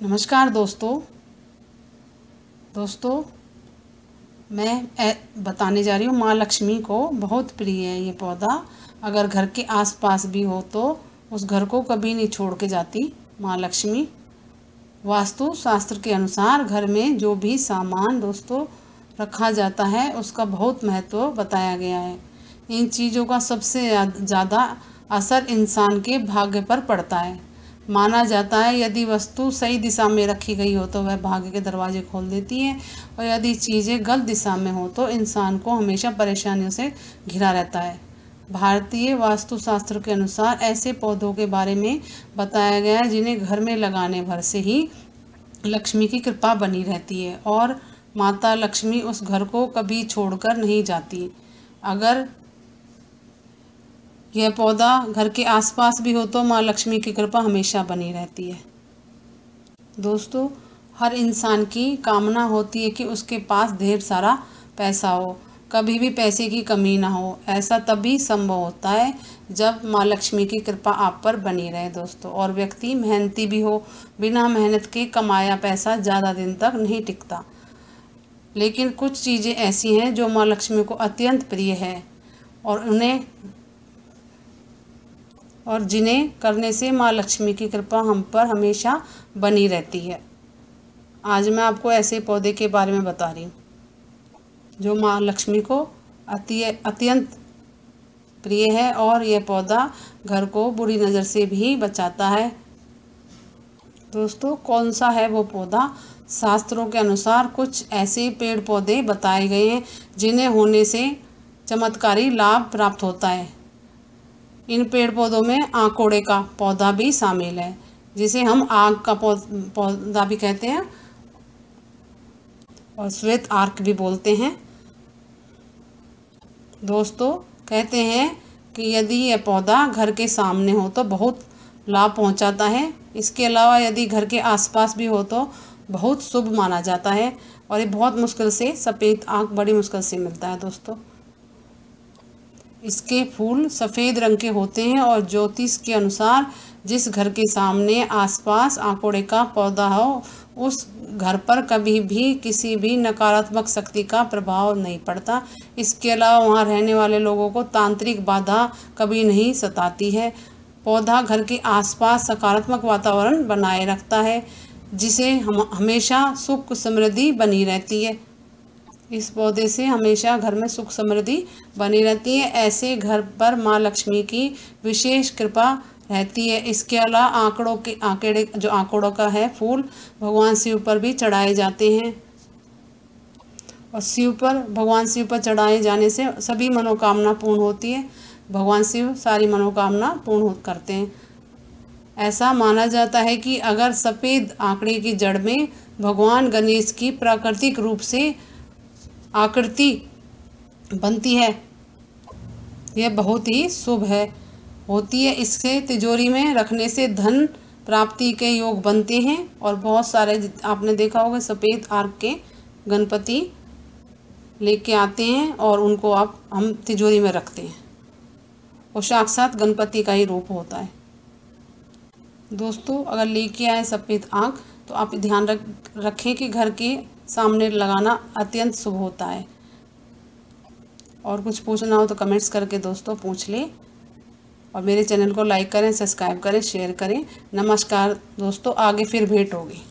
नमस्कार दोस्तों मैं बताने जा रही हूँ माँ लक्ष्मी को बहुत प्रिय है ये पौधा। अगर घर के आसपास भी हो तो उस घर को कभी नहीं छोड़ के जाती माँ लक्ष्मी। वास्तु शास्त्र के अनुसार घर में जो भी सामान दोस्तों रखा जाता है उसका बहुत महत्व बताया गया है। इन चीज़ों का सबसे ज़्यादा असर इंसान के भाग्य पर पड़ता है। माना जाता है यदि वस्तु सही दिशा में रखी गई हो तो वह भाग्य के दरवाजे खोल देती है, और यदि चीज़ें गलत दिशा में हो तो इंसान को हमेशा परेशानियों से घिरा रहता है। भारतीय वास्तुशास्त्र के अनुसार ऐसे पौधों के बारे में बताया गया है जिन्हें घर में लगाने भर से ही लक्ष्मी की कृपा बनी रहती है और माता लक्ष्मी उस घर को कभी छोड़कर नहीं जाती। अगर यह पौधा घर के आसपास भी हो तो माँ लक्ष्मी की कृपा हमेशा बनी रहती है। दोस्तों, हर इंसान की कामना होती है कि उसके पास ढेर सारा पैसा हो, कभी भी पैसे की कमी ना हो। ऐसा तभी संभव होता है जब माँ लक्ष्मी की कृपा आप पर बनी रहे दोस्तों, और व्यक्ति मेहनती भी हो। बिना मेहनत के कमाया पैसा ज़्यादा दिन तक नहीं टिकता। लेकिन कुछ चीज़ें ऐसी हैं जो माँ लक्ष्मी को अत्यंत प्रिय है और जिन्हें करने से माँ लक्ष्मी की कृपा हम पर हमेशा बनी रहती है। आज मैं आपको ऐसे पौधे के बारे में बता रही हूँ जो माँ लक्ष्मी को अत्यंत प्रिय है, और यह पौधा घर को बुरी नज़र से भी बचाता है। दोस्तों, कौन सा है वो पौधा? शास्त्रों के अनुसार कुछ ऐसे पेड़ पौधे बताए गए हैं जिन्हें होने से चमत्कारी लाभ प्राप्त होता है। इन पेड़ पौधों में आकोड़े का पौधा भी शामिल है, जिसे हम आग का पौधा भी कहते हैं और श्वेत आर्क भी बोलते हैं। दोस्तों, कहते हैं कि यदि यह पौधा घर के सामने हो तो बहुत लाभ पहुंचाता है। इसके अलावा यदि घर के आसपास भी हो तो बहुत शुभ माना जाता है, और ये बहुत मुश्किल से सफ़ेद आर्क बड़ी मुश्किल से मिलता है दोस्तों। इसके फूल सफ़ेद रंग के होते हैं, और ज्योतिष के अनुसार जिस घर के सामने आसपास आकोड़े का पौधा हो उस घर पर कभी भी किसी भी नकारात्मक शक्ति का प्रभाव नहीं पड़ता। इसके अलावा वहाँ रहने वाले लोगों को तांत्रिक बाधा कभी नहीं सताती है। पौधा घर के आसपास सकारात्मक वातावरण बनाए रखता है, जिसे हमेशा सुख समृद्धि बनी रहती है। इस पौधे से हमेशा घर में सुख समृद्धि बनी रहती है। ऐसे घर पर माँ लक्ष्मी की विशेष कृपा रहती है। इसके अलावा आंकड़ों का है फूल भगवान शिव पर भी चढ़ाए जाते हैं, और भगवान शिव पर चढ़ाए जाने से सभी मनोकामना पूर्ण होती है। भगवान शिव सारी मनोकामना पूर्ण करते हैं। ऐसा माना जाता है कि अगर सफ़ेद आंकड़े की जड़ में भगवान गणेश की प्राकृतिक रूप से आकृति बनती है, यह बहुत ही शुभ होती है। इससे तिजोरी में रखने से धन प्राप्ति के योग बनते हैं, और बहुत सारे आपने देखा होगा सफ़ेद आर्क के गणपति लेके आते हैं और उनको हम तिजोरी में रखते हैं। वो साक्षात गणपति का ही रूप होता है। दोस्तों, अगर लेके आए सफ़ेद आर्क तो आप ध्यान रखें कि घर के सामने लगाना अत्यंत शुभ होता है। और कुछ पूछना हो तो कमेंट्स करके दोस्तों पूछ लें, और मेरे चैनल को लाइक करें, सब्सक्राइब करें, शेयर करें। नमस्कार दोस्तों, आगे फिर भेंट होगी।